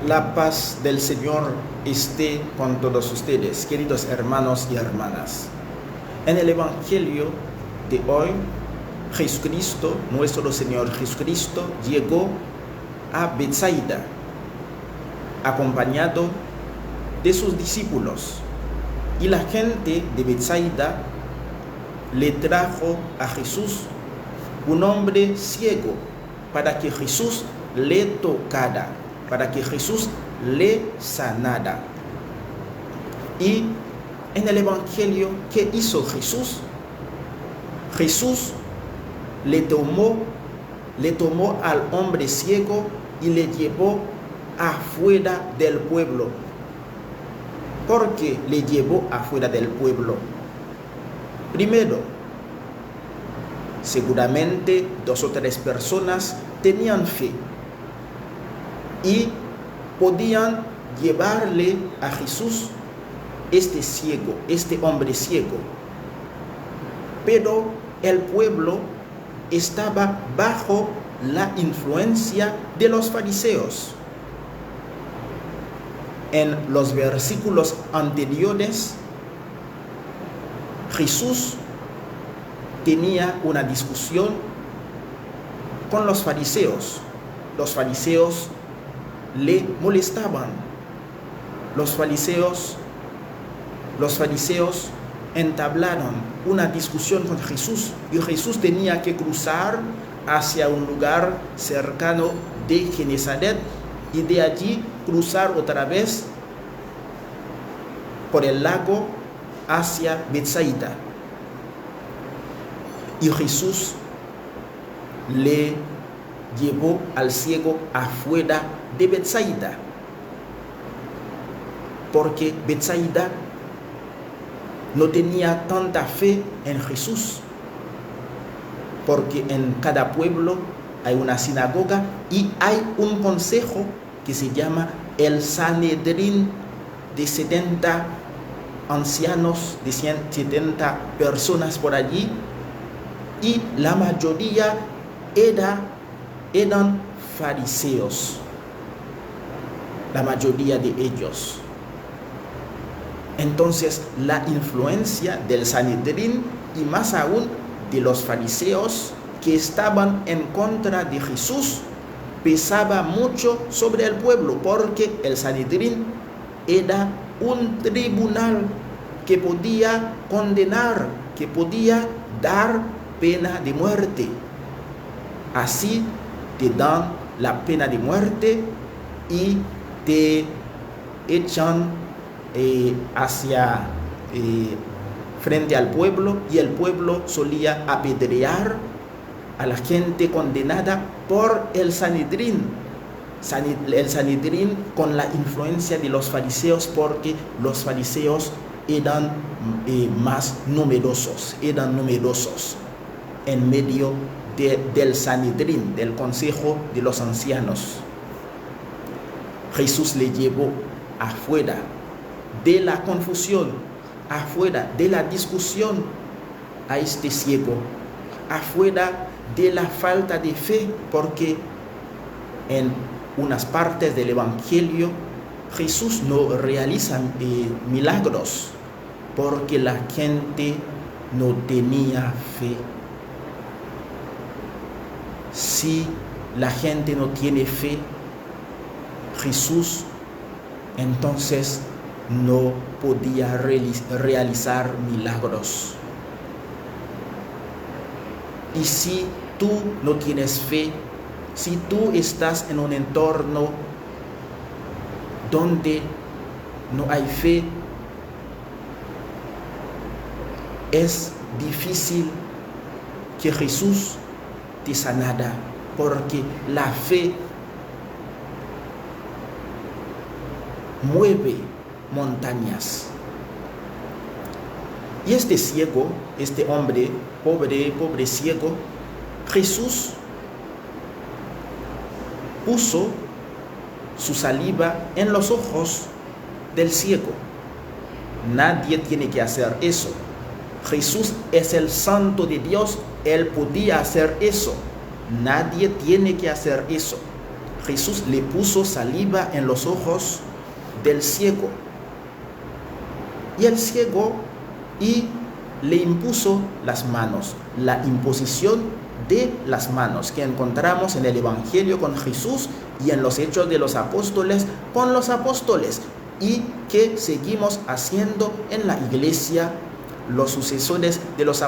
La paz del Señor esté con todos ustedes, queridos hermanos y hermanas. En el Evangelio de hoy, Jesucristo, nuestro Señor Jesucristo, llegó a Betsaida, acompañado de sus discípulos. Y la gente de Betsaida le trajo a Jesús un hombre ciego para que Jesús le tocara, para que Jesús le sanara. Y en el Evangelio, ¿qué hizo Jesús? Jesús le tomó al hombre ciego y le llevó afuera del pueblo. ¿Por qué le llevó afuera del pueblo? Primero, seguramente 2 o 3 personas tenían fe y podían llevarle a Jesús este hombre ciego. Pero el pueblo estaba bajo la influencia de los fariseos. En los versículos anteriores, Jesús tenía una discusión con los fariseos. Los fariseos le molestaban. Los fariseos entablaron una discusión con Jesús y Jesús tenía que cruzar hacia un lugar cercano de Genesaret y de allí cruzar otra vez por el lago hacia Betsaida. Y Jesús le llevó al ciego afuera de Betsaida, porque Betsaida no tenía tanta fe en Jesús, porque en cada pueblo hay una sinagoga y hay un consejo que se llama el Sanedrín, de 70 ancianos, de 70 personas por allí, y la mayoría eran fariseos, la mayoría de ellos. Entonces la influencia del Sanedrín y más aún de los fariseos que estaban en contra de Jesús pesaba mucho sobre el pueblo, porque el Sanedrín era un tribunal que podía condenar, que podía dar pena de muerte. Así te dan la pena de muerte y te echan frente al pueblo, y el pueblo solía apedrear a la gente condenada por el Sanedrín. El Sanedrín con la influencia de los fariseos, porque los fariseos eran más numerosos, en medio del Sanedrín, del consejo de los ancianos. Jesús le llevó afuera de la confusión, afuera de la discusión a este ciego, afuera de la falta de fe, porque en unas partes del Evangelio Jesús no realiza milagros porque la gente no tenía fe. Si la gente no tiene fe, Jesús entonces no podía realizar milagros. Y si tú no tienes fe, si tú estás en un entorno donde no hay fe, es difícil que Jesús te sanara, porque la fe mueve montañas. Y este ciego, este hombre pobre ciego, Jesús puso su saliva en los ojos del ciego. Nadie tiene que hacer eso. Jesús es el Santo de Dios, Él podía hacer eso. Nadie tiene que hacer eso. Jesús le puso saliva en los ojos del ciego. Y el ciego le impuso las manos. La imposición de las manos que encontramos en el Evangelio con Jesús y en los Hechos de los Apóstoles con los apóstoles, y que seguimos haciendo en la iglesia los sucesores de los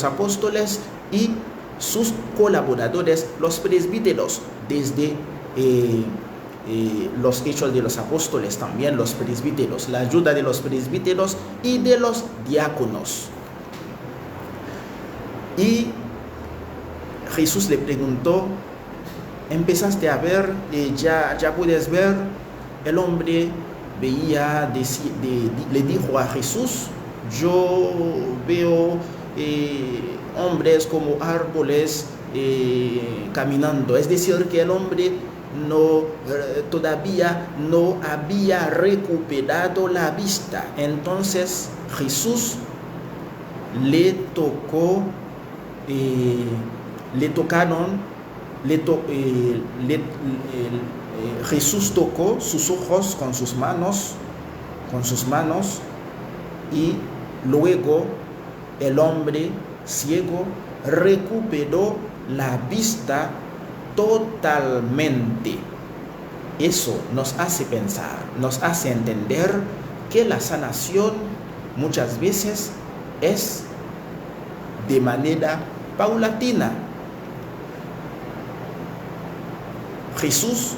apóstoles y sus colaboradores, los presbíteros, desde los Hechos de los Apóstoles, también los presbíteros, la ayuda de los presbíteros y de los diáconos. Y Jesús le preguntó: empezaste a ver, ya puedes ver. El hombre veía, le dijo a Jesús: yo veo hombres como árboles caminando. Es decir, que el hombre todavía no había recuperado la vista. Entonces Jesús Jesús tocó sus ojos con sus manos, y luego el hombre ciego recuperó la vista totalmente. Eso nos hace pensar, nos hace entender que la sanación muchas veces es de manera paulatina. Jesús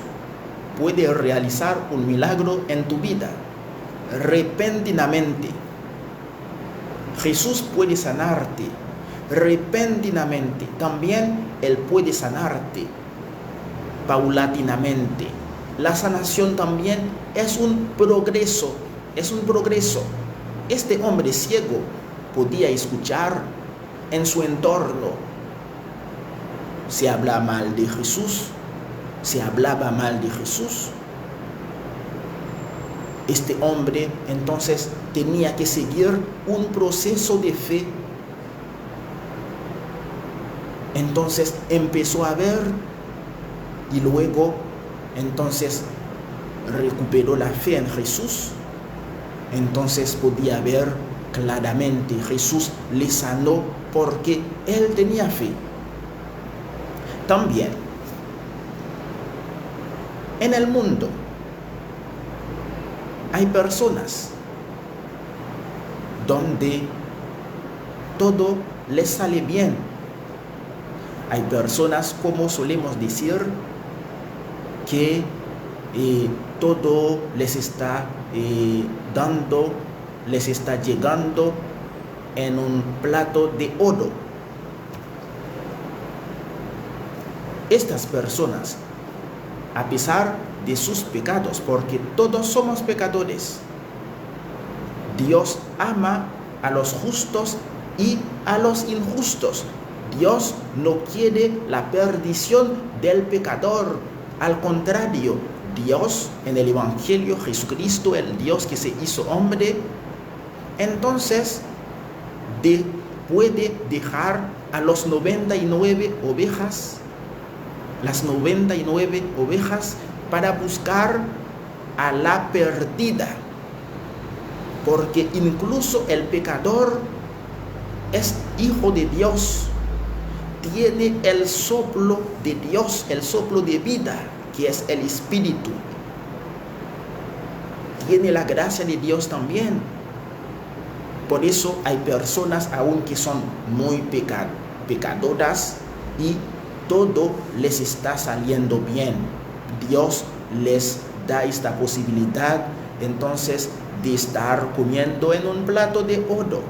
puede realizar un milagro en tu vida repentinamente. Jesús puede sanarte repentinamente. También Él puede sanarte paulatinamente. La sanación también es un progreso. Este hombre ciego podía escuchar en su entorno. Se hablaba mal de Jesús. Este hombre entonces tenía que seguir un proceso de fe. Entonces empezó a ver, y luego entonces recuperó la fe en Jesús. Entonces podía ver claramente. Jesús le sanó porque él tenía fe. También en el mundo hay personas donde todo les sale bien. Hay personas, como solemos decir, que todo les está llegando en un plato de oro. Estas personas, a pesar de sus pecados, porque todos somos pecadores, Dios ama a los justos y a los injustos. Dios no quiere la perdición del pecador. Al contrario, Dios, en el Evangelio, Jesucristo, el Dios que se hizo hombre, entonces puede dejar a los 99 ovejas, las 99 ovejas, para buscar a la perdida. Porque incluso el pecador es hijo de Dios, tiene el soplo de Dios, el soplo de vida, que es el Espíritu. Tiene la gracia de Dios también. Por eso hay personas aún que son muy pecadoras y todo les está saliendo bien. Dios les da esta posibilidad entonces de estar comiendo en un plato de oro.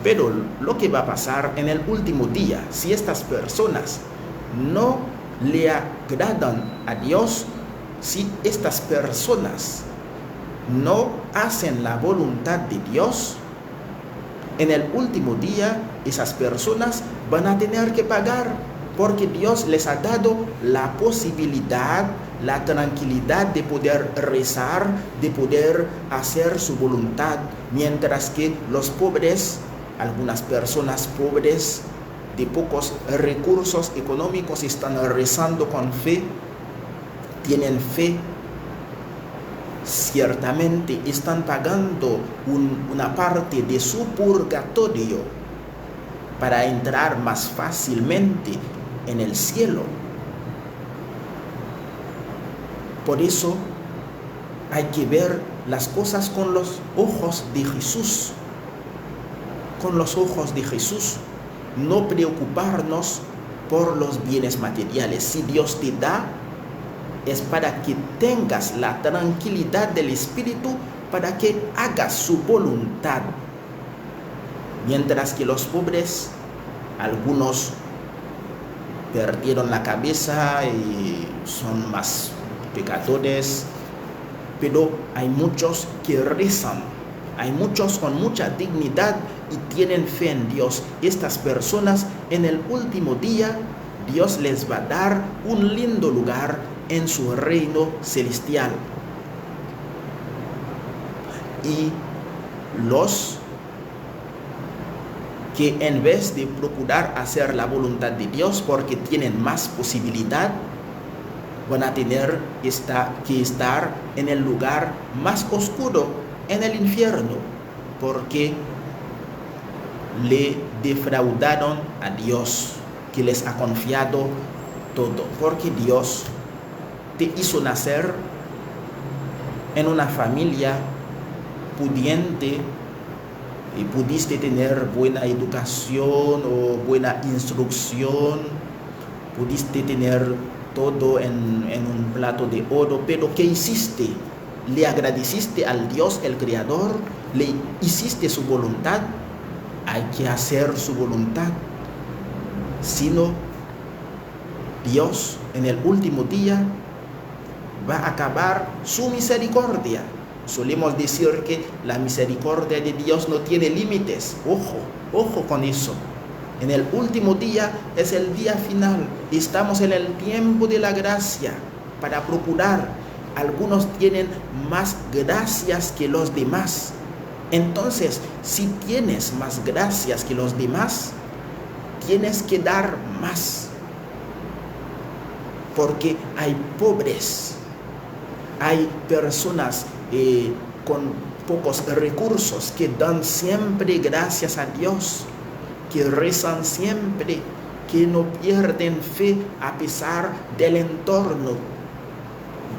Pero lo que va a pasar en el último día, si estas personas no le agradan a Dios, si estas personas no hacen la voluntad de Dios, en el último día esas personas van a tener que pagar, porque Dios les ha dado la posibilidad, la tranquilidad de poder rezar, de poder hacer su voluntad, mientras que los pobres, algunas personas pobres de pocos recursos económicos, están rezando con fe tienen fe, ciertamente están pagando una parte de su purgatorio para entrar más fácilmente en el cielo. Por eso hay que ver las cosas con los ojos de Jesús. Con los ojos de Jesús. No preocuparnos por los bienes materiales. Si Dios te da, es para que tengas la tranquilidad del espíritu, para que hagas su voluntad. Mientras que los pobres, algunos perdieron la cabeza y son más pecadores, pero hay muchos que rezan, hay muchos con mucha dignidad y tienen fe en Dios. Estas personas en el último día, Dios les va a dar un lindo lugar en su reino celestial. Y los que en vez de procurar hacer la voluntad de Dios porque tienen más posibilidad, van a tener que estar en el lugar más oscuro, en el infierno, porque le defraudaron a Dios, que les ha confiado todo. Porque Dios te hizo nacer en una familia pudiente y pudiste tener buena educación o buena instrucción, pudiste tener todo en un plato de oro, pero ¿qué hiciste? ¿Le agradeciste al Dios, el Creador? ¿Le hiciste su voluntad? Hay que hacer su voluntad. Si no, Dios en el último día va a acabar su misericordia. Solemos decir que la misericordia de Dios no tiene límites. Ojo con eso. En el último día es el día final. Estamos en el tiempo de la gracia para procurar. Algunos tienen más gracias que los demás. Entonces, si tienes más gracias que los demás, tienes que dar más. Porque hay pobres, hay personas con pocos recursos que dan siempre gracias a Dios, que rezan siempre, que no pierden fe a pesar del entorno.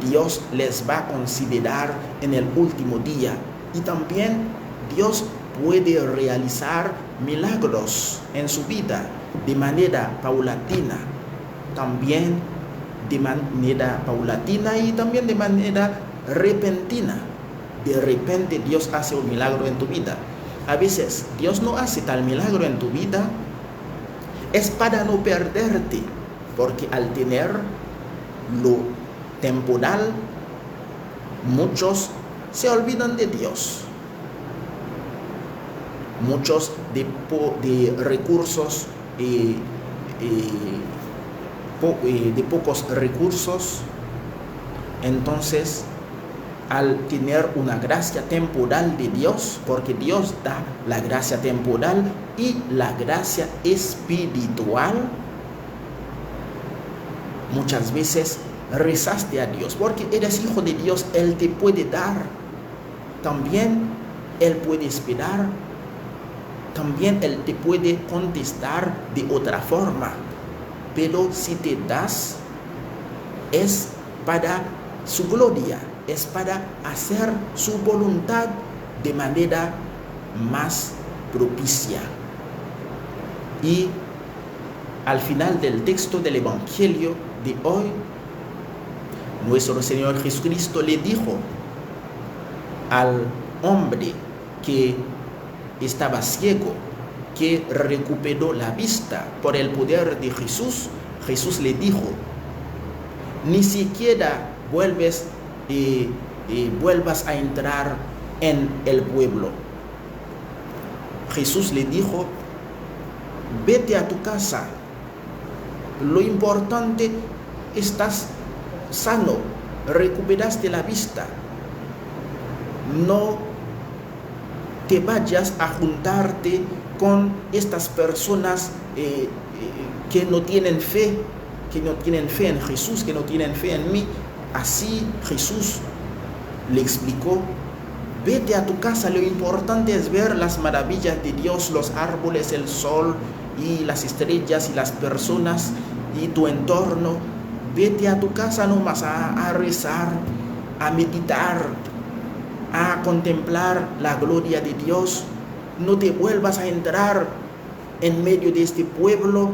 Dios les va a considerar en el último día. Y también Dios puede realizar milagros en su vida de manera paulatina. También de manera paulatina y también de manera repentina. De repente Dios hace un milagro en tu vida. A veces Dios no hace tal milagro en tu vida, es para no perderte, porque al tener lo temporal, muchos se olvidan de Dios. Muchos de recursos, de pocos recursos, entonces al tener una gracia temporal de Dios, porque Dios da la gracia temporal y la gracia espiritual, muchas veces rezaste a Dios, porque eres hijo de Dios, Él te puede dar, también Él puede esperar, también Él te puede contestar de otra forma, pero si te das, es para su gloria, es para hacer su voluntad de manera más propicia. Y al final del texto del Evangelio de hoy, nuestro Señor Jesucristo le dijo al hombre que estaba ciego, que recuperó la vista por el poder de Jesús, Jesús le dijo: ni siquiera vuelvas a entrar en el pueblo. Jesús le dijo: vete a tu casa. Lo importante, estás sano, recuperaste la vista. No te vayas a juntarte con estas personas que no tienen fe en Jesús, que no tienen fe en mí, Así Jesús le explicó: vete a tu casa, lo importante es ver las maravillas de Dios, los árboles, el sol y las estrellas y las personas y tu entorno. Vete a tu casa nomás a rezar, a meditar, a contemplar la gloria de Dios. No te vuelvas a entrar en medio de este pueblo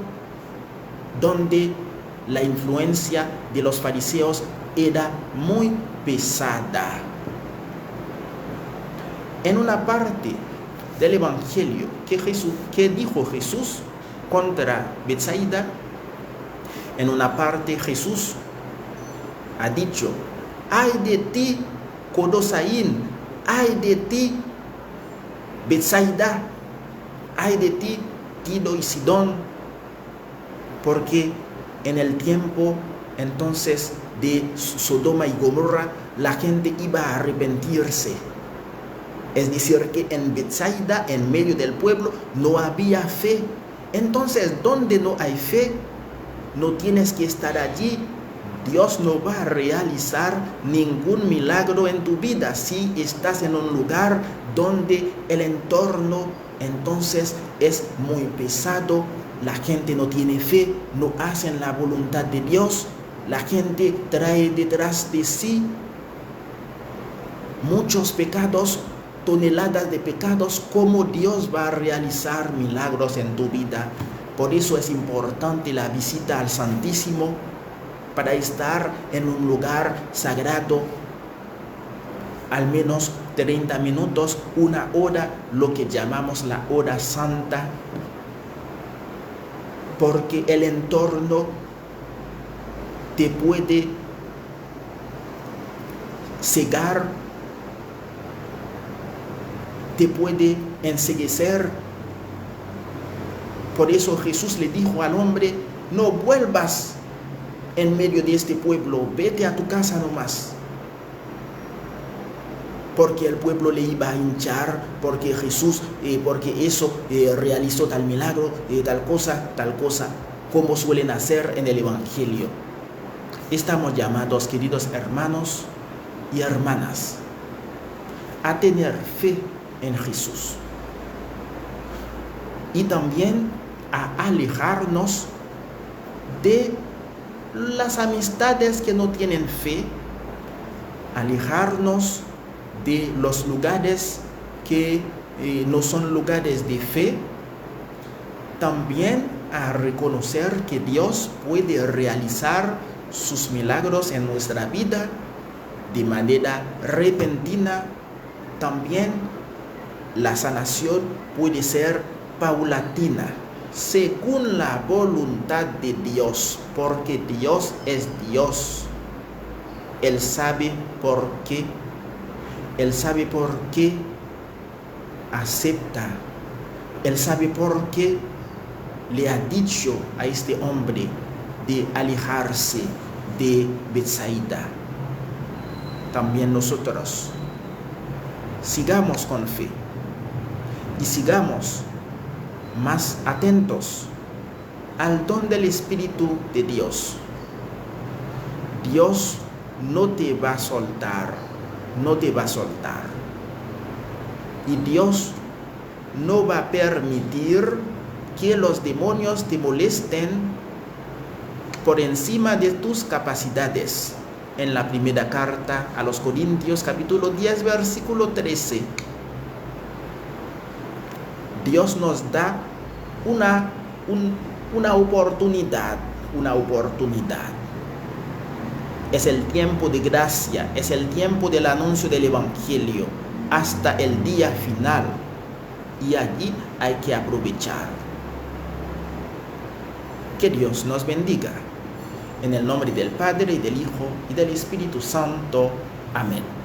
donde la influencia de los fariseos era muy pesada. En una parte del Evangelio que dijo Jesús contra Betsaida, en una parte Jesús ha dicho: ay de ti, Codosaín, ay de ti, Betsaida, ay de ti, Tiro y Sidón, porque en el tiempo entonces de Sodoma y Gomorra la gente iba a arrepentirse. Es decir, que en Betsaida, en medio del pueblo, no había fe. Entonces, donde no hay fe, no tienes que estar allí. Dios no va a realizar ningún milagro en tu vida si estás en un lugar donde el entorno entonces es muy pesado. La gente no tiene fe, no hacen la voluntad de Dios. La gente trae detrás de sí muchos pecados, toneladas de pecados. ¿Cómo Dios va a realizar milagros en tu vida? Por eso es importante la visita al Santísimo, para estar en un lugar sagrado al menos 30 minutos, una hora, lo que llamamos la hora santa, porque el entorno te puede cegar, te puede enceguecer. Por eso Jesús le dijo al hombre: no vuelvas en medio de este pueblo, vete a tu casa nomás. Porque el pueblo le iba a hinchar, porque Jesús, porque eso realizó tal milagro, tal cosa, como suelen hacer en el Evangelio. Estamos llamados, queridos hermanos y hermanas, a tener fe en Jesús y también a alejarnos de las amistades que no tienen fe, alejarnos de los lugares que no son lugares de fe, también a reconocer que Dios puede realizar sus milagros en nuestra vida de manera repentina. También la sanación puede ser paulatina, según la voluntad de Dios, porque Dios es Dios. Él sabe por qué. Él sabe por qué acepta. Él sabe por qué le ha dicho a este hombre de alejarse de Betsaida. También nosotros sigamos con fe y sigamos más atentos al don del Espíritu de Dios. Dios no te va a soltar, no te va a soltar. Y Dios no va a permitir que los demonios te molesten por encima de tus capacidades. En la primera carta a los Corintios, capítulo 10, versículo 13, Dios nos da una oportunidad. Es el tiempo de gracia, es el tiempo del anuncio del Evangelio hasta el día final, y allí hay que aprovechar. Que Dios nos bendiga. En el nombre del Padre, y del Hijo, y del Espíritu Santo. Amén.